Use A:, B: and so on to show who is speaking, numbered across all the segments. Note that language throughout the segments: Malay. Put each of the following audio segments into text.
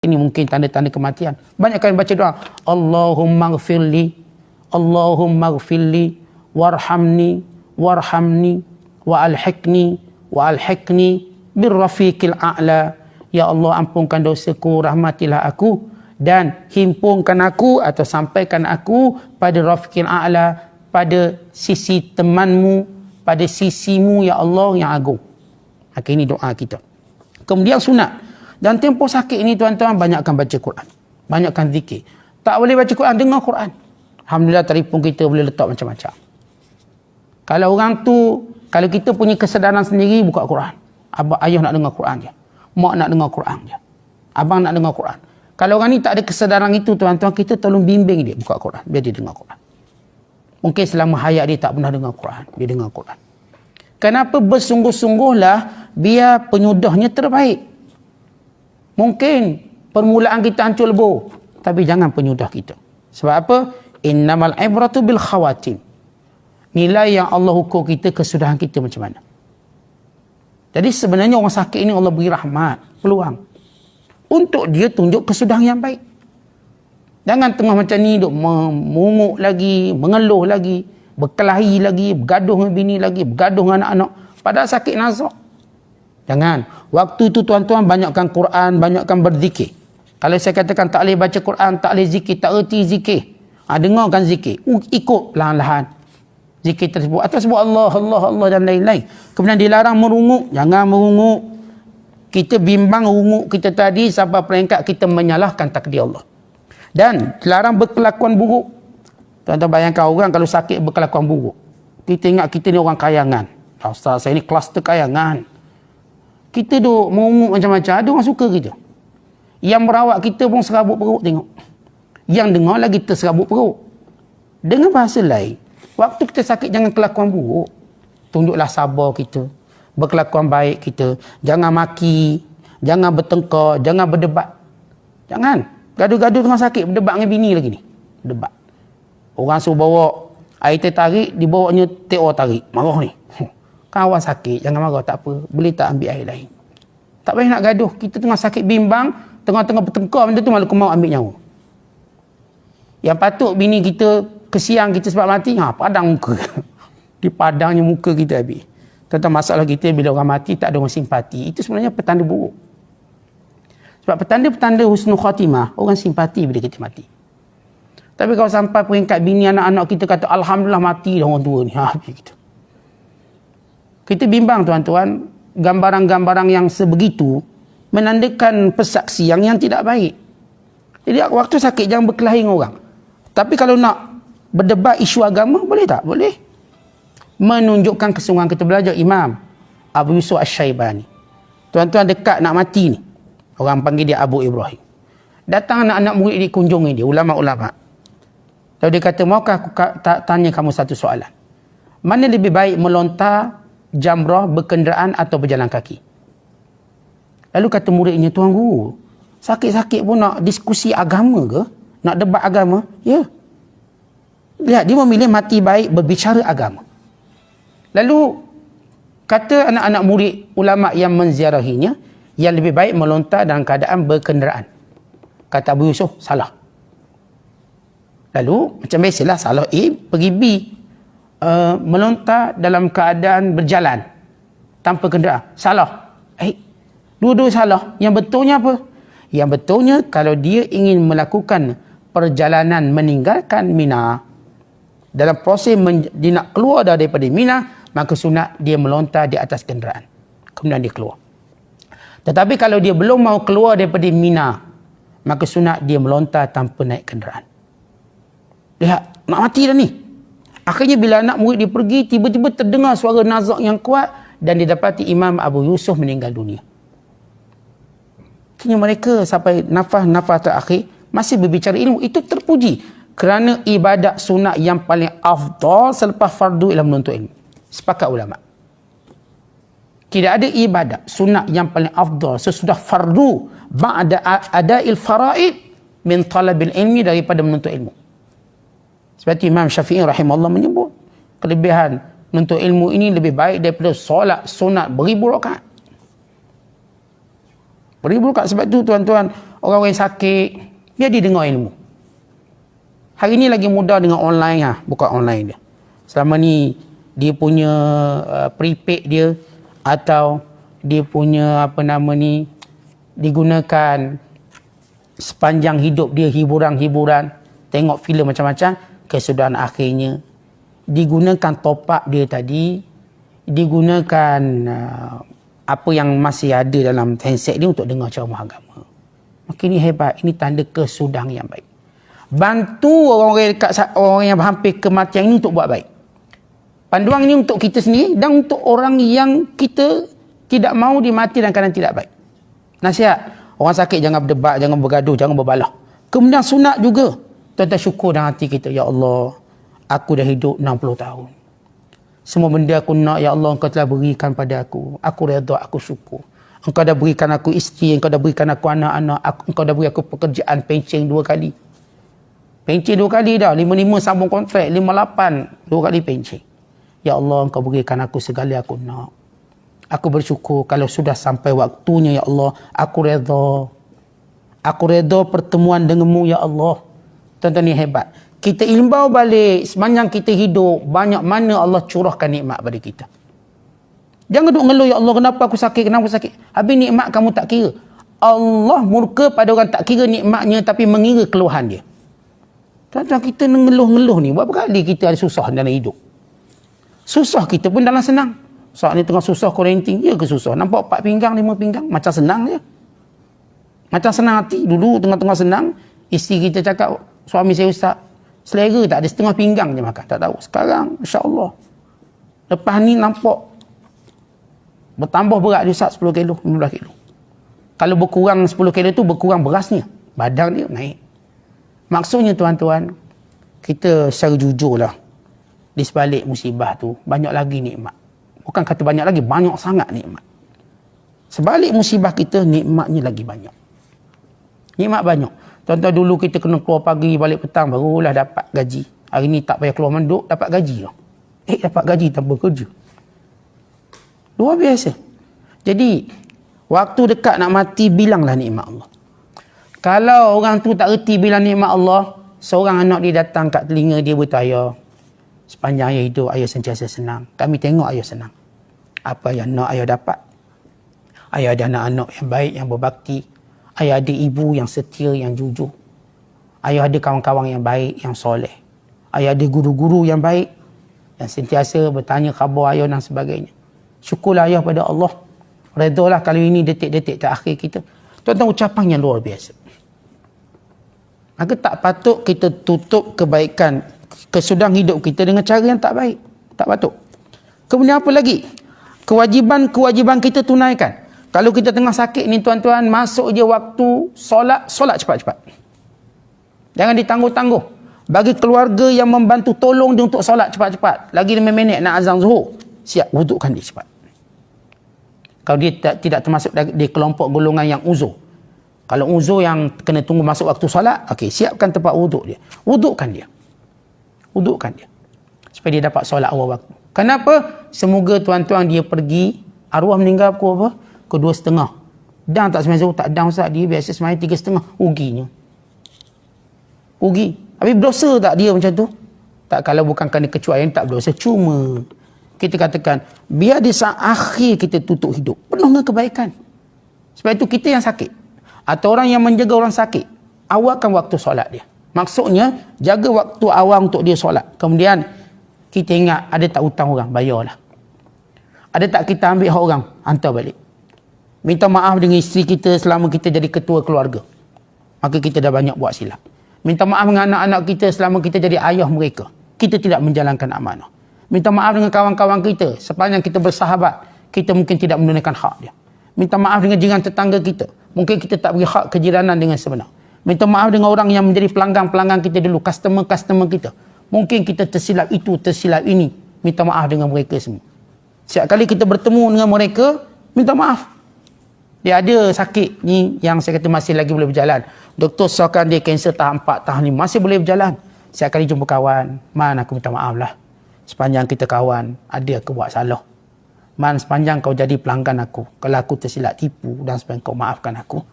A: Ini mungkin tanda-tanda kematian. Banyakkan baca doa. Allahumma ghfirli, Allahumma ghfirli, warhamni, warhamni, wa alhiqni birrafiqil a'la. Ya Allah, ampunkan dosaku, rahmatilah aku, dan himpunkan aku atau sampaikan aku pada rafiqil a'la, pada sisi temanmu, pada sisimu ya Allah yang agung. Ini doa kita. Kemudian sunat. Dan tempoh sakit ini tuan-tuan, banyakkan baca Quran. Banyakkan zikir. Tak boleh baca Quran, dengar Quran. Alhamdulillah telefon kita boleh letak macam-macam. Kalau orang tu, kalau kita punya kesedaran sendiri, buka Quran. Ayah nak dengar Quran je. Mak nak dengar Quran je. Abang nak dengar Quran. Kalau orang ni tak ada kesedaran itu tuan-tuan, kita tolong bimbing dia buka Quran. Biar dia dengar Quran. Mungkin selama hayat dia tak pernah dengar Quran. Dia dengar Quran. Kenapa bersungguh-sungguhlah biar penyudahnya terbaik. Mungkin permulaan kita hancur lebur, tapi jangan penyudah kita. Sebab apa? Innamal ibratu bil khawatim. Nilai yang Allah ukur kita, kesudahan kita macam mana. Jadi sebenarnya orang sakit ini Allah beri rahmat, peluang untuk dia tunjuk kesudahan yang baik. Jangan tengah macam ni duk mengunguk lagi, mengeluh lagi, berkelahi lagi, bergaduh dengan bini lagi, bergaduh dengan anak-anak, padahal sakit nazak. Jangan. Waktu itu tuan-tuan, banyakkan Quran, banyakkan berzikir. Kalau saya katakan tak boleh baca Quran, tak boleh zikir, tak erti zikir, dengarkan zikir, ikut perlahan-lahan zikir tersebut, atau sebut Allah, Allah, Allah dan lain-lain. Kemudian dilarang merunguk, jangan merunguk. Kita bimbang runguk kita tadi sampai peringkat kita menyalahkan takdir Allah. Dan dilarang berkelakuan buruk. Tuan-tuan bayangkan orang kalau sakit berkelakuan buruk. Kita ingat kita ni orang kayangan. Ustaz, saya ni kluster kayangan. Kita duk mengunguk macam-macam, ada orang suka kita. Yang merawat kita pun serabut perut tengok. Yang dengar lagi terserabut perut. Dengan bahasa lain, waktu kita sakit jangan kelakuan buruk. Tunjuklah sabar kita, berkelakuan baik kita. Jangan maki, jangan bertengkar, jangan berdebat. Jangan. Gaduh-gaduh tengah sakit, berdebat dengan bini lagi ni. Berdebat. Orang suruh bawa air teh tarik, dibawanya teh tarik. Marah ni. Kawan sakit, jangan marah, tak apa. Boleh tak ambil air lain? Tak payah nak gaduh. Kita tengah sakit bimbang, tengah-tengah bertengkar, benda tu malah kemau ambil nyawa. Yang patut bini kita kesiang kita sebab mati, padang muka. Di padangnya muka kita habis. Tentang masalah kita bila orang mati tak ada orang simpati. Itu sebenarnya petanda buruk. Sebab petanda-petanda husnul khatimah, orang simpati bila kita mati. Tapi kalau sampai peringkat bini anak-anak kita kata alhamdulillah mati dah orang tua ni, habis kita. Kita bimbang tuan-tuan, gambaran-gambaran yang sebegitu menandakan persaksian yang tidak baik. Jadi waktu sakit jangan berkelahi dengan orang. Tapi kalau nak berdebat isu agama, boleh tak? Boleh. Menunjukkan kesungguhan kita. Belajar Imam Abu Yusuf Asy-Syaibani. Tuan-tuan dekat nak mati ni. Orang panggil dia Abu Ibrahim. Datang anak-anak murid dia, kunjungi dia, ulama-ulama. Lalu dia kata, maukah aku tanya kamu satu soalan? Mana lebih baik melontar jamrah berkenderaan atau berjalan kaki? Lalu kata muridnya, Tuan Guru, sakit-sakit pun nak diskusi agama ke? Nak debat agama? Ya. Lihat, dia memilih mati baik berbicara agama. Lalu kata anak-anak murid ulama yang menziarahinya, yang lebih baik melontar dalam keadaan berkenderaan. Kata Abu Yusuf, salah. Lalu macam biasalah, salah A, pergi B, melontar dalam keadaan berjalan tanpa kenderaan. Salah. Dua-dua salah. Yang betulnya apa? Yang betulnya kalau dia ingin melakukan perjalanan meninggalkan Mina, dalam proses dia nak keluar daripada Mina, maka sunat dia melontar di atas kenderaan. Kemudian dia keluar. Tetapi kalau dia belum mau keluar daripada Mina, maka sunat dia melontar tanpa naik kenderaan. Lihat, nak mati dah ni. Akhirnya bila anak murid dia pergi, tiba-tiba terdengar suara nazak yang kuat dan didapati Imam Abu Yusuf meninggal dunia. Akhirnya mereka sampai nafas terakhir masih berbicara ilmu. Itu terpuji kerana ibadat sunat yang paling afdal selepas fardu ialah menuntut ilmu. Sepakat ulama. Tidak ada ibadat sunat yang paling afdal sesudah fardu ba'da ada'il faraid min talabil ilmi, daripada menuntut ilmu. Seperti Imam Syafi'i rahimahullah menyebut, kelebihan menuntut ilmu ini lebih baik daripada solat sunat beribu rakaat. Beribu rakaat. Sebab itu tuan-tuan, Orang-orang yang sakit, biar dia dengar ilmu. Hari ni lagi mudah dengan online buka online dia. Selama ni dia punya prepaid dia atau dia punya digunakan sepanjang hidup dia hiburan-hiburan, tengok filem macam-macam, kesudahan akhirnya digunakan top up dia tadi, digunakan apa yang masih ada dalam handset dia untuk dengar ceramah agama. Maka ini hebat, ini tanda kesudahan yang baik. Bantu orang-orang dekat, orang yang hampir kematian ini untuk buat baik. Panduan ini untuk kita sendiri dan untuk orang yang kita tidak mahu dia mati dalam keadaan tidak baik. Nasihat, orang sakit jangan berdebat, jangan bergaduh, jangan berbalah. Kemudian sunat juga. Tuan-tuan syukur dalam hati kita, ya Allah, aku dah hidup 60 tahun. Semua benda aku nak, ya Allah, Engkau telah berikan pada aku. Aku redha, aku syukur. Engkau dah berikan aku isteri, Engkau dah berikan aku anak-anak, Engkau dah beri aku pekerjaan, pencen 2 kali. Pencen 2 kali dah, 55 sambung kontrak, 58, 2 kali pencen. Ya Allah, Engkau berikan aku segala aku nak. Aku bersyukur kalau sudah sampai waktunya, ya Allah, aku redha. Aku redha pertemuan denganmu, ya Allah. Tuan-tuan, ni hebat. Kita imbau balik, sepanjang kita hidup, banyak mana Allah curahkan nikmat pada kita. Jangan duk ngeluh, ya Allah, kenapa aku sakit, kenapa aku sakit. Habis nikmat kamu tak kira. Allah murka pada orang tak kira nikmatnya tapi mengira keluhan dia. Tuan-tuan, kita ngeluh-ngeluh ni, berapa kali kita ada susah dalam hidup. Susah kita pun dalam senang. Saat ni tengah susah quarantine, ya ke susah? Nampak 4 pinggang, 5 pinggang, macam senang je. Macam senang hati. Dulu tengah-tengah senang, isteri kita cakap, suami saya ustaz, selera tak ada, setengah pinggang je makan. Tak tahu. Sekarang, insya-Allah. Lepas ni nampak bertambah berat dia ustaz 10 kilo, 15 kilo. Kalau berkurang 10 kilo tu berkurang berasnya. Badan dia naik. Maksudnya tuan-tuan, kita secara jujur lah, di sebalik musibah tu, banyak lagi nikmat. Bukan kata banyak lagi, banyak sangat nikmat. Sebalik musibah kita, nikmatnya lagi banyak. Nikmat banyak. Tuan-tuan, dulu kita kena keluar pagi, balik petang, barulah dapat gaji. Hari ni tak payah keluar menduk, dapat gaji lah. Dapat gaji tanpa kerja. Luar biasa. Jadi, waktu dekat nak mati, bilanglah nikmat Allah. Kalau orang tu tak reti bilang nikmat Allah, seorang anak dia datang kat telinga dia bertanya, sepanjang ayah hidup, ayah sentiasa senang. Kami tengok ayah senang. Apa yang nak ayah dapat? Ayah ada anak-anak yang baik, yang berbakti. Ayah ada ibu yang setia, yang jujur. Ayah ada kawan-kawan yang baik, yang soleh. Ayah ada guru-guru yang baik, yang sentiasa bertanya khabar ayah dan sebagainya. Syukurlah ayah pada Allah. Redalah kalau ini detik-detik terakhir kita. Tuan-tuan, ucapan yang luar biasa. Maka tak patut kita tutup kebaikan, kesudahan hidup kita dengan cara yang tak baik. Tak patut. Kemudian apa lagi? Kewajiban-kewajiban kita tunaikan. Kalau kita tengah sakit ni tuan-tuan, masuk je waktu solat, solat cepat-cepat. Jangan ditangguh-tangguh. Bagi keluarga yang membantu, tolong dia untuk solat cepat-cepat. Lagi 5 minit nak azan zuhur, siap wudukkan dia cepat. Kalau dia tidak termasuk di kelompok golongan yang uzur. Kalau uzur yang kena tunggu masuk waktu solat, okey, siapkan tempat wuduk dia. Wudukkan dia. Wudukkan dia. Supaya dia dapat solat awal waktu. Kenapa? Semoga tuan-tuan dia pergi, arwah meninggal pukul apa? Pukul 2.30. Down tak semasa tak down ustaz, dia biasa semasa 3.30. Ruginya. Rugi. Habis berdosa tak dia macam tu? Tak, kalau bukan kerana kecuaian tak berdosa. Cuma kita katakan, biar di saat akhir kita tutup hidup, penuh dengan kebaikan. Sebab itu kita yang sakit, atau orang yang menjaga orang sakit, awalkan waktu solat dia. Maksudnya, jaga waktu awal untuk dia solat. Kemudian, kita ingat, ada tak hutang orang? Bayarlah. Ada tak kita ambil hak orang? Hantar balik. Minta maaf dengan isteri kita selama kita jadi ketua keluarga. Maka kita dah banyak buat silap. Minta maaf dengan anak-anak kita selama kita jadi ayah mereka. Kita tidak menjalankan amanah. Minta maaf dengan kawan-kawan kita. Sepanjang kita bersahabat, kita mungkin tidak menunaikan hak dia. Minta maaf dengan jiran tetangga kita. Mungkin kita tak beri hak kejiranan dengan sebenar. Minta maaf dengan orang yang menjadi pelanggan-pelanggan kita dulu. Customer-customer kita. Mungkin kita tersilap itu, tersilap ini. Minta maaf dengan mereka semua. Setiap kali kita bertemu dengan mereka, minta maaf. Dia ada sakit ni yang saya kata masih lagi boleh berjalan. Doktor sahkan dia kanser tahap 4, tahap 5. Masih boleh berjalan. Setiap kali jumpa kawan, man aku minta maaf lah. Sepanjang kita kawan, ada aku buat salah. Man, sepanjang kau jadi pelanggan aku, kalau aku tersilap tipu dan sepanjang kau maafkan aku,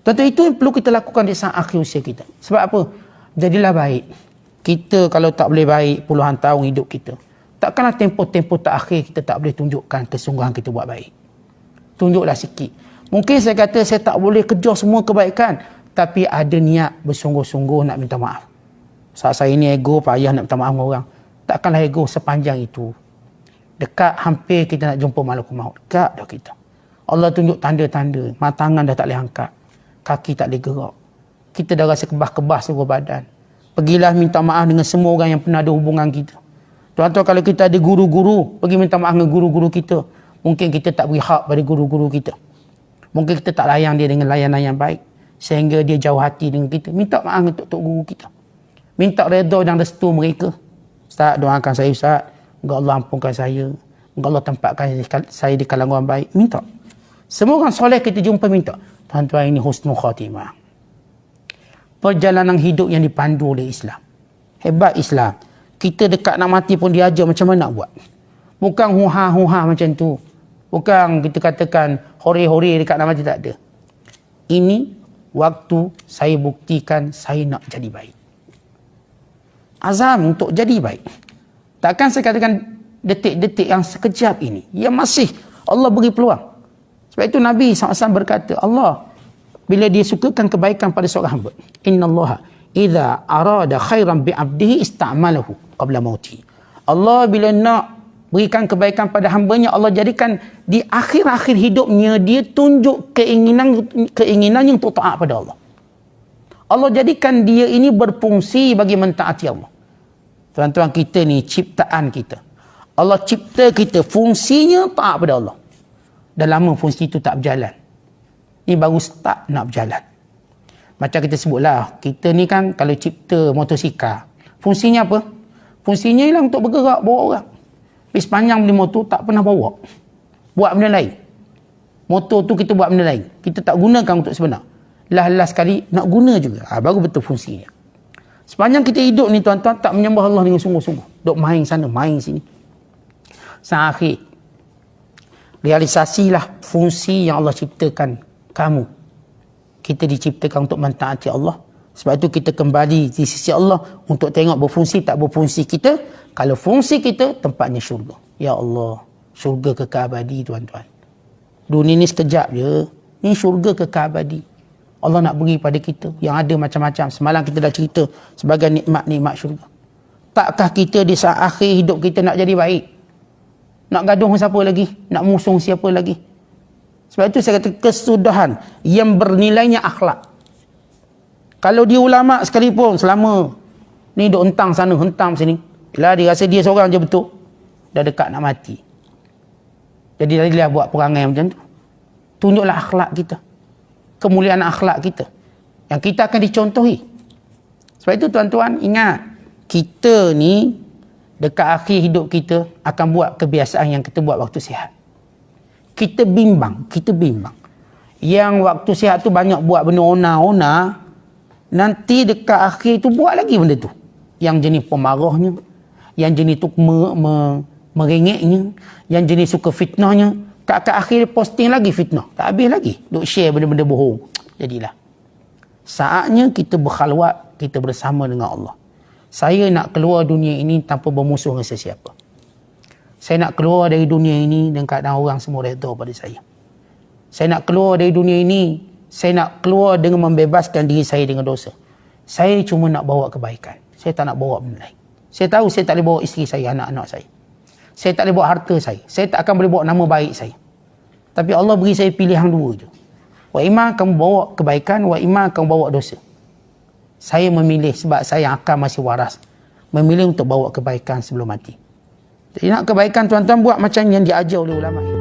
A: Tentu itu yang perlu kita lakukan di saat akhir usia kita. Sebab apa? Jadilah baik. Kita kalau tak boleh baik puluhan tahun hidup kita, takkanlah tempoh-tempoh terakhir kita tak boleh tunjukkan kesungguhan kita buat baik. Tunjuklah sikit. Mungkin saya kata saya tak boleh kejar semua kebaikan, tapi ada niat bersungguh-sungguh nak minta maaf. Saat saya ni ego, payah nak minta maaf dengan orang. Takkanlah ego sepanjang itu. Dekat hampir kita nak jumpa malaikat maut. Dekat dah kita. Allah tunjuk tanda-tanda. Tangan dah tak boleh angkat. Kaki tak boleh gerak. Kita dah rasa kebas-kebas seluruh badan. Pergilah minta maaf dengan semua orang yang pernah ada hubungan kita. Tuan-tuan, kalau kita ada guru-guru, pergi minta maaf dengan guru-guru kita. Mungkin kita tak beri hak pada guru-guru kita. Mungkin kita tak layan dia dengan layanan yang baik. Sehingga dia jauh hati dengan kita. Minta maaf untuk tok guru kita. Minta redha dan restu mereka. Ustaz, doakan saya Ustaz. Moga Allah ampunkan saya. Moga Allah tempatkan saya di kalangan orang baik. Minta. Semua orang soleh kita jumpa minta. Tuan-tuan, ini husnul khatimah. Perjalanan hidup yang dipandu oleh Islam. Hebat Islam. Kita dekat nak mati pun diajar macam mana nak buat. Bukan huha-huha macam tu. Bukan kita katakan hore-hore dekat nak mati, tak ada. Ini waktu saya buktikan saya nak jadi baik. Azam untuk jadi baik. Takkan saya katakan detik-detik yang sekejap ini, yang masih Allah beri peluang. Sebab itu Nabi SAW berkata, Allah bila dia sukakan kebaikan pada seorang hamba, innallaha idza arada khairan bi 'abdihi ista'malahu qabla mauti. Allah bila nak berikan kebaikan pada hambanya, Allah jadikan di akhir-akhir hidupnya dia tunjuk keinginannya untuk taat pada Allah. Allah jadikan dia ini berfungsi bagi mentaati Allah. Tuan-tuan, kita ni ciptaan kita. Allah cipta kita, fungsinya taat pada Allah. Dah lama fungsi itu tak berjalan. Ni baru start nak berjalan. Macam kita sebutlah, kita ni kan kalau cipta motosikal, fungsinya apa? Fungsinya ialah untuk bergerak, bawa orang. Tapi sepanjang beli motor tak pernah bawa. Buat benda lain. Motor tu kita buat benda lain. Kita tak gunakan untuk sebenar. Last sekali nak guna juga. Baru betul fungsinya. Sepanjang kita hidup ni tuan-tuan, tak menyembah Allah dengan sungguh-sungguh. Duk main sana, main sini. Sampai akhir. Realisasilah fungsi yang Allah ciptakan kamu. Kita diciptakan untuk mentaati Allah. Sebab itu kita kembali di sisi Allah untuk tengok berfungsi tak berfungsi kita. Kalau fungsi kita, tempatnya syurga. Ya Allah, syurga kekal abadi tuan-tuan. Dunia ni sekejap je. Ni syurga kekal abadi. Allah nak beri pada kita yang ada macam-macam. Semalam kita dah cerita sebagai nikmat-nikmat syurga. Takkah kita di saat akhir hidup kita nak jadi baik? Nak gaduh siapa lagi? Nak musuh siapa lagi? Sebab itu saya kata kesudahan yang bernilainya akhlak. Kalau dia ulama sekalipun selama ni duk hentang sana, hentam sini, bila dia rasa dia seorang je betul, dah dekat nak mati. Jadi dia buat perangai macam tu. Tunjuklah akhlak kita. Kemuliaan akhlak kita. Yang kita akan dicontohi. Sebab itu tuan-tuan ingat, kita ni dekat akhir hidup kita akan buat kebiasaan yang kita buat waktu sihat. Kita bimbang. Yang waktu sihat tu banyak buat benda ona-ona, nanti dekat akhir tu buat lagi benda tu. Yang jenis pemarahnya, yang jenis tu merengeknya, yang jenis suka fitnahnya. Kat akhir posting lagi fitnah. Tak habis lagi. Duk share benda-benda bohong. Jadilah. Saatnya kita berkhalwat, kita bersama dengan Allah. Saya nak keluar dunia ini tanpa bermusuh dengan sesiapa. Saya nak keluar dari dunia ini dengan keadaan orang semua redha pada saya. Saya nak keluar dari dunia ini, saya nak keluar dengan membebaskan diri saya dengan dosa. Saya cuma nak bawa kebaikan. Saya tak nak bawa benda lain. Saya tahu saya tak boleh bawa isteri saya, anak-anak saya. Saya tak boleh bawa harta saya. Saya tak akan boleh bawa nama baik saya. Tapi Allah beri saya pilihan dua je. Wa imma kamu bawa kebaikan, wa imma kamu bawa dosa. Saya memilih sebab saya akan masih waras. Memilih untuk bawa kebaikan sebelum mati. Jadi nak kebaikan tuan-tuan buat macam yang diajar oleh ulama ini.